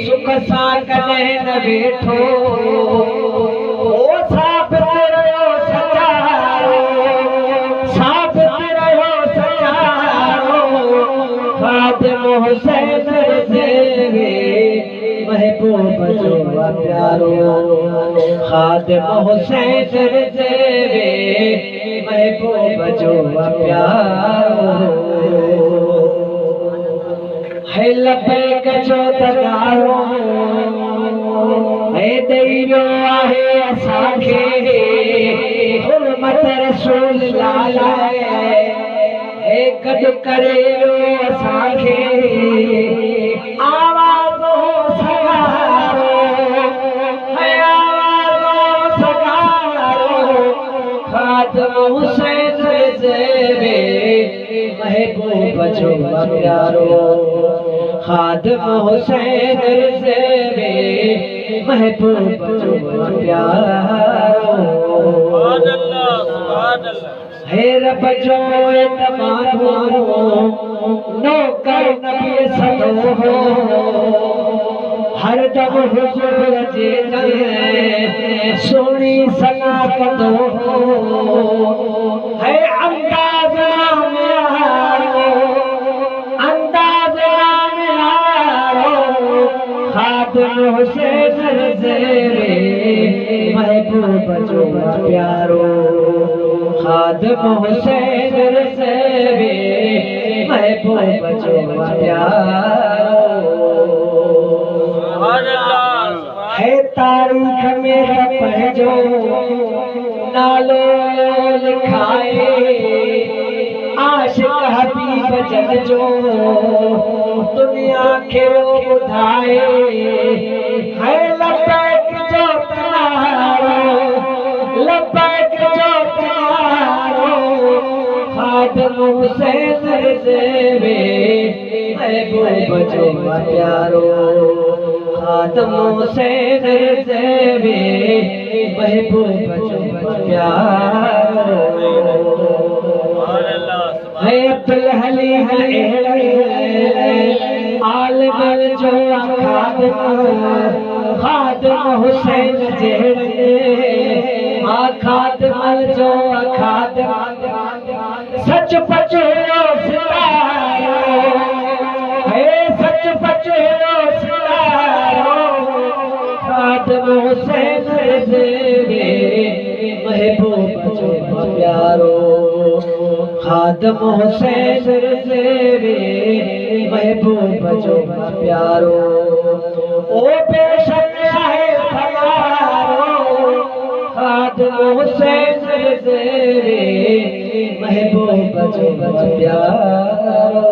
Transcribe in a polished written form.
सुख सां कॾहिं न वेठो ओ साबित रहियो सचारो साबित रहियो सचारो खादिम हुसैन रिज़वी महबूब जो प्यारो खादिम हुसैन रिज़वी महबूब जो प्यारो है लबैक जो तगारो है ॾेई वियो आहे असांखे हुरमत रसूल लाला है गॾु करे वियो असांखे आवाज़ो सगारो है आवाज़ो सगारो खादिम हुसैन रिज़वी महबूब जो प्यारो खादिम हुसैन रिज़वी महबूब जो प्यारो हे रब जो तमामो नौकर नबी सदो हो हर दम हुजूर जे सोनी सना कंदो है अंदाज़ खादिम हुसैन रिज़वी महबूब जो प्यारो खादिम हुसैन रिज़वी महबूब जो प्यारो है तारीख़ में पंहिंजो नालो लिखाए आशिक़ हबीब जन जो दुनिया खे ॿुधाए है लबैक जो तनारो लबैक जो तनारो खादिम हुसैन रिज़वी महबूब जो प्यारो खादिम हुसैन रिज़वी महबूब जो प्यारो है अब्दुल हलीम आलिम जो खादिम हुसैन जहिड़े खादिम जो खादिम सच पचो सितारो है सच पचो सितारो खादिम हुसैन रिज़वी महबूब जो प्यारो खादिम हुसैन रिज़वी महबूब जो प्यारो ओ बेशक है भगारो खादिम हुसैन रिज़वी महबूब जो प्यारो